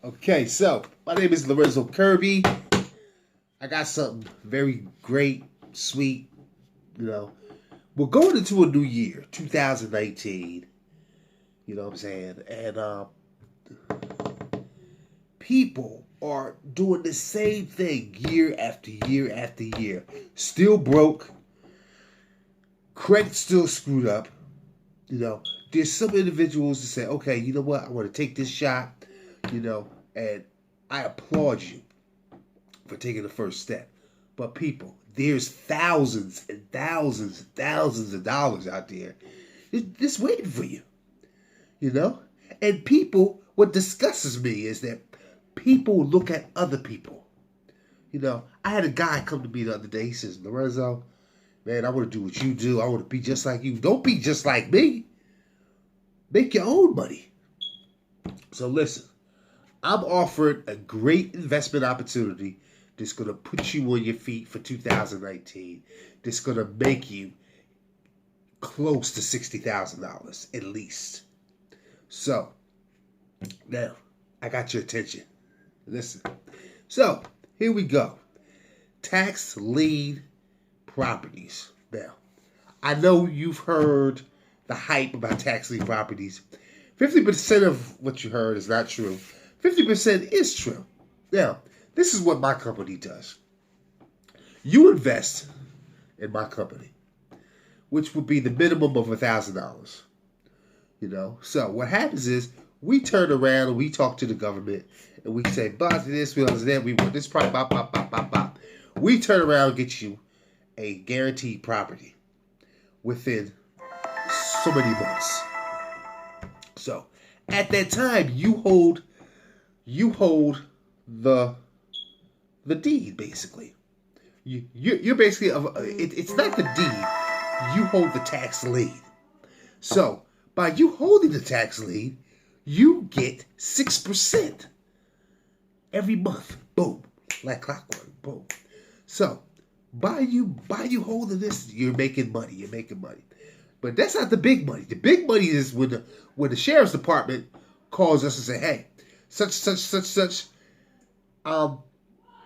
Okay, so my name is Lorenzo Kirby. I got something very great, sweet. You know, we're going into a new year, 2019. You know what I'm saying? And people are doing the same thing year after year after year. Still broke. Credit still screwed up. You know, there's some individuals that say, okay, you know what? I want to take this shot. You know, and I applaud you for taking the first step. But people, there's thousands and thousands and thousands of dollars out there just waiting for you. You know? And people, what disgusts me is that people look at other people. You know, I had a guy come to me the other day. He says, Lorenzo, man, I want to do what you do. I want to be just like you. Don't be just like me. Make your own money. So listen, I'm offered a great investment opportunity that's going to put you on your feet for 2019. That's going to make you close to $60,000 at least. So, now, I got your attention. Listen. So, here we go. Tax lien properties. Now, I know you've heard the hype about tax lien properties. 50% of what you heard is not true. 50% is true. Now, this is what my company does. You invest in my company, which would be the minimum of $1,000. You know, so what happens is we turn around and we talk to the government and we say, "Boss, this, we that, we want this price, bop, bop, bop, bop, bop." We turn around and get you a guaranteed property within so many months. So at that time, you hold the deed basically. You're basically it's not the deed. You hold the tax lien. So by you holding the tax lien, you get 6% every month. Boom, like clockwork. Boom. So by you holding this, you're making money. You're making money. But that's not the big money. The big money is when the sheriff's department calls us and say, "Hey, such,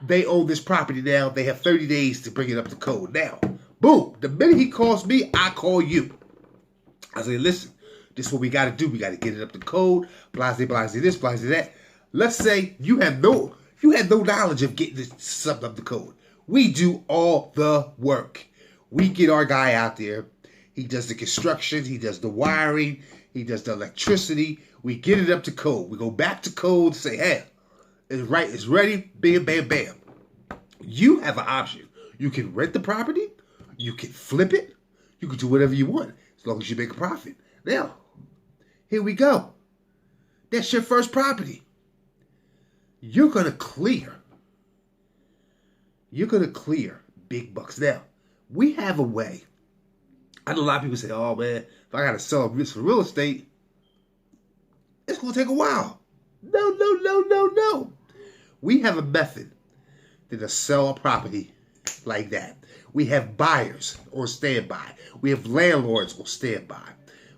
they own this property now. They have 30 days to bring it up to code." Now, boom, the minute he calls me, I call you. I say, "Listen, this is what we got to do. We got to get it up to code. Blase, this, blase that." Let's say you had no knowledge of getting this something up to code. We do all the work. We get our guy out there. He does the construction. He does the wiring. He does the electricity. We get it up to code. We go back to code, say, "Hey, it's right. It's ready." Bam, bam, bam. You have an option. You can rent the property. You can flip it. You can do whatever you want as long as you make a profit. Now, here we go. That's your first property. You're going to clear. You're going to clear big bucks. Now, we have a way. I know a lot of people say, "Oh, man, if I got to sell this for real estate, it's going to take a while." No. We have a method to sell a property like that. We have buyers on standby. We have landlords on standby.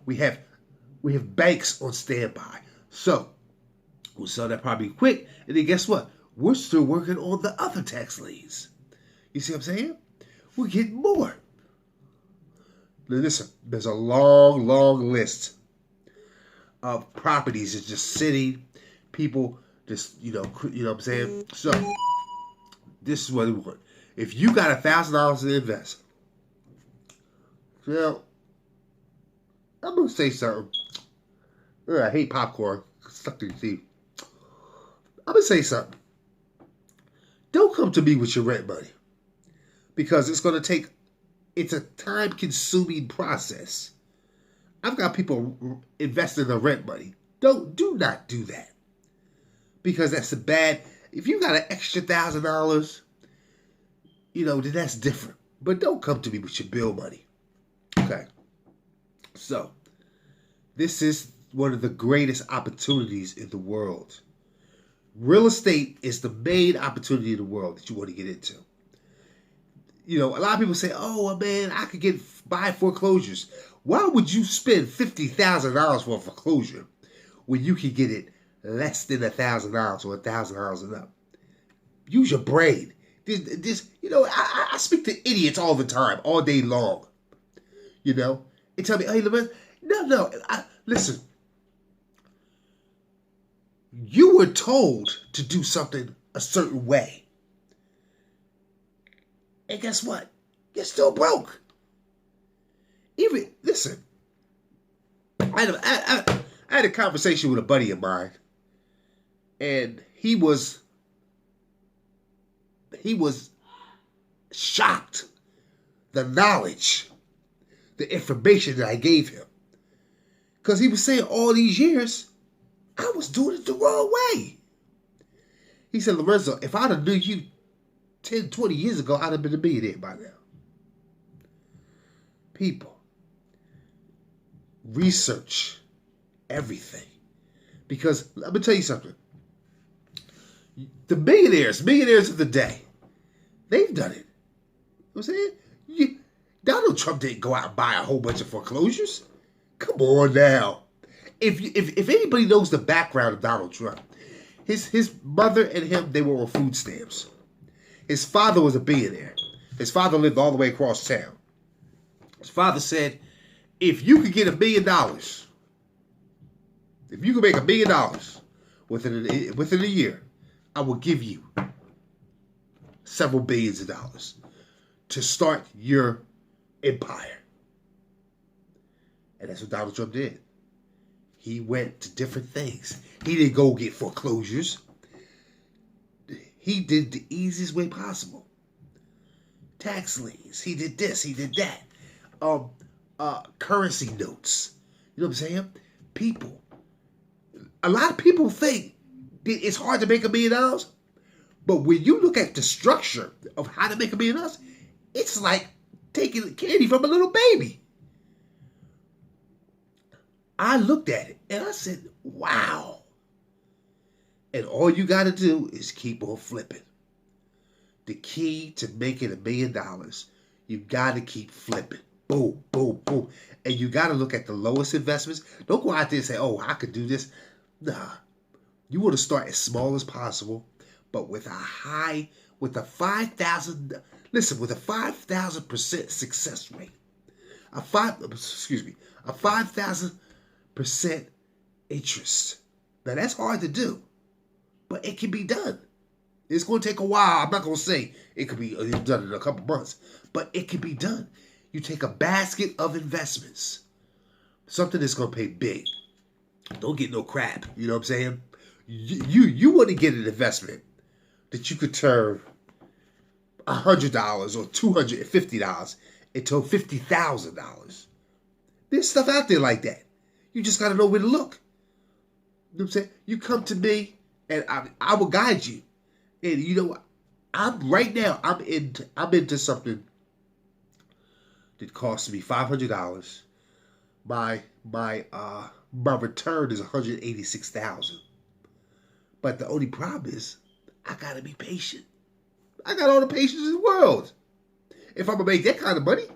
We have banks on standby. So we'll sell that property quick, and then guess what? We're still working on the other tax liens. You see what I'm saying? We're getting more. Now listen, there's a long, long list of properties that's just sitting. People just, you know what I'm saying? So this is what we want. If you got $1,000 to invest, well, I'm gonna say something. I hate popcorn stuck to your teeth. I'm gonna say something. Don't come to me with your rent money, because it's a time-consuming process. I've got people investing their rent money. Do not do that, because that's a bad. If you got an extra $1,000, then that's different. But don't come to me with your bill money. Okay. So, this is one of the greatest opportunities in the world. Real estate is the main opportunity in the world that you want to get into. A lot of people say, "Oh, man, I could buy foreclosures." Why would you spend $50,000 for a foreclosure when you can get it less than $1,000 or $1,000 and up. Use your brain. I speak to idiots all the time, all day long. And tell me, hey, no. Listen. You were told to do something a certain way. And guess what? You're still broke. Listen, I had a conversation with a buddy of mine, and he was shocked the knowledge, the information that I gave him. Because he was saying all these years, I was doing it the wrong way. He said, Lorenzo, if I'd have knew you 10, 20 years ago, I'd have been a millionaire by now. People, research everything. Because let me tell you something. The millionaires of the day, they've done it. You know what I'm saying? Donald Trump didn't go out and buy a whole bunch of foreclosures. Come on now. If anybody knows the background of Donald Trump, his mother and him, they were on food stamps. His father was a billionaire. His father lived all the way across town. His father said, if you could get $1 million, if you could make $1 million within a year, I will give you several billions of dollars to start your empire. And that's what Donald Trump did. He went to different things. He didn't go get foreclosures. He did the easiest way possible. Tax liens. He did this. He did that. Currency notes. You know what I'm saying? People. A lot of people think that it's hard to make $1 million. But when you look at the structure of how to make $1 million, it's like taking candy from a little baby. I looked at it and I said, wow. And all you got to do is keep on flipping. The key to making $1 million, you got to keep flipping. Boom, boom, boom. And you got to look at the lowest investments. Don't go out there and say, oh, I could do this. Nah. You want to start as small as possible, but with a 5,000% success rate. A 5,000% interest. Now that's hard to do, but it can be done. It's going to take a while. I'm not going to say it could be done in a couple months, but it can be done. You take a basket of investments, something that's going to pay big. Don't get no crap. You know what I'm saying? You want to get an investment that you could turn $100 or $250 into $50,000. There's stuff out there like that. You just got to know where to look. You know what I'm saying? You come to me, and I will guide you. And you know what? I'm into something that cost me $500. My return is $186,000. But the only problem is I gotta be patient. I got all the patience in the world. If I'm gonna make that kind of money,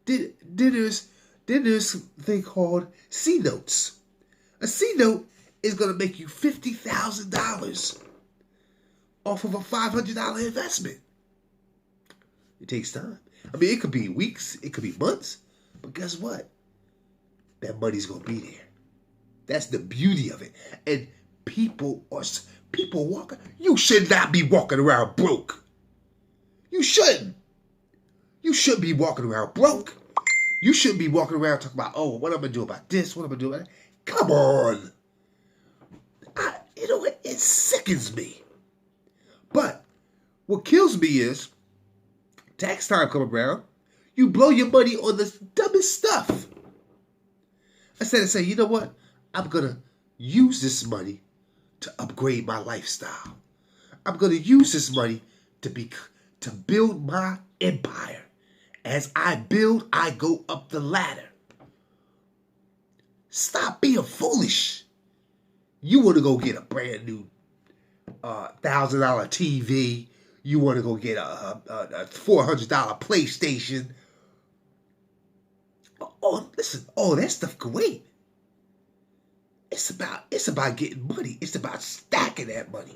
then there's a thing called C notes. A C note is gonna make you $50,000 off of a $500 investment. It takes time. I mean, it could be weeks, it could be months, but guess what? That money's gonna be there. That's the beauty of it. And people walking. You should not be walking around broke. You shouldn't. You shouldn't be walking around broke. You shouldn't be walking around talking about, oh, what am I gonna do about this? What am I gonna do about that? Come on. You know what? It sickens me. But what kills me is tax time come around, you blow your money on the dumbest stuff. Instead of saying, you know what? I'm going to use this money to upgrade my lifestyle. I'm going to use this money to build my empire. As I build, I go up the ladder. Stop being foolish. You want to go get a brand new $1,000 TV. You want to go get a $400 PlayStation. Oh, listen. Oh, that stuff can wait. it's about getting money. It's about stacking that money.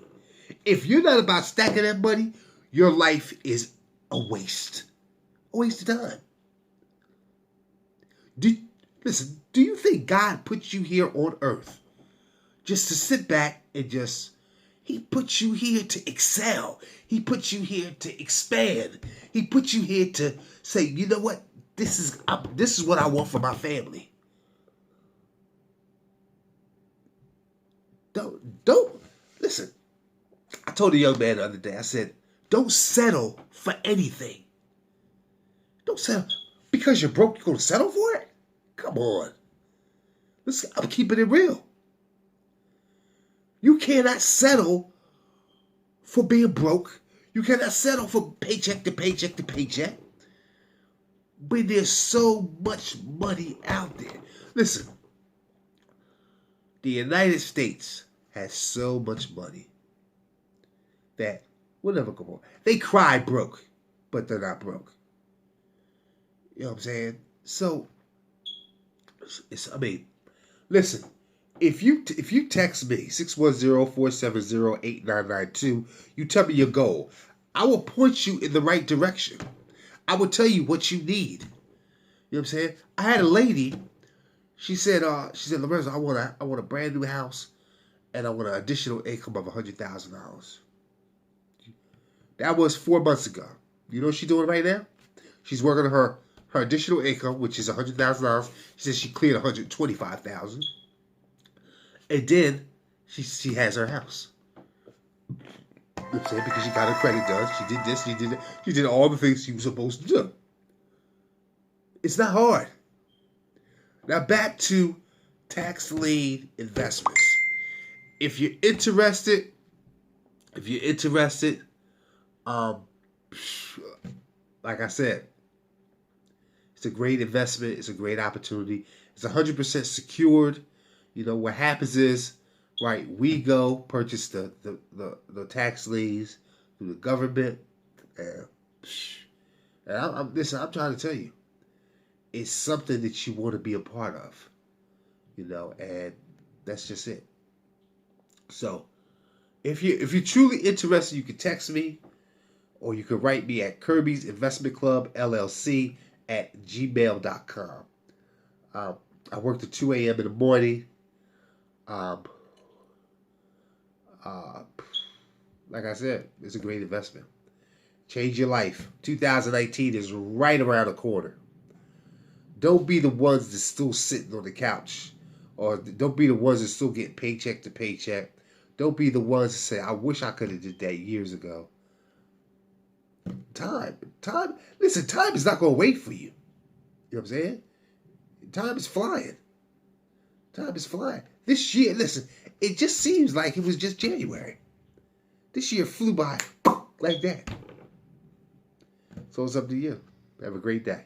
If you're not about stacking that money, your life is a waste. A waste of time. Listen, do you think God put you here on earth just to sit back and he put you here to excel. He put you here to expand. He put you here to say, you know what? This is what I want for my family. Don't listen. I told a young man the other day, I said, don't settle for anything. Don't settle. Because you're broke, you're going to settle for it? Come on. Listen, I'm keeping it real. You cannot settle for being broke. You cannot settle for paycheck to paycheck to paycheck. But there's so much money out there. Listen, the United States has so much money that we'll never go broke. They cry broke, but they're not broke. You know what I'm saying? So, listen, if you text me, 610-470-8992, you tell me your goal, I will point you in the right direction. I will tell you what you need. You know what I'm saying? I had a lady, she said, Lorenzo, I want a brand new house and I want an additional income of $100,000. That was 4 months ago. You know what she's doing right now? She's working on her additional income, which is $100,000. She says she cleared $125,000. And then she has her house. You know what I'm saying? Because she got her credit done. She did this, she did that. She did all the things she was supposed to do. It's not hard. Now back to tax lien investments. If you're interested, like I said, it's a great investment. It's a great opportunity. It's 100% secured. You know, what happens is, right, we go purchase the tax liens through the government. And I'm trying to tell you, it's something that you want to be a part of. You know, and that's just it. So, if you're truly interested, you can text me, or you can write me at Kirby's Investment Club LLC at gmail.com. I work till 2 a.m. in the morning. Like I said, it's a great investment. Change your life. 2019 is right around the corner. Don't be the ones that's still sitting on the couch, or don't be the ones that still get paycheck to paycheck. Don't be the ones that say, I wish I could have did that years ago. Listen, time is not going to wait for you. You know what I'm saying? Time is flying. Time is flying. This year, listen, it just seems like it was just January. This year flew by like that. So it's up to you. Have a great day.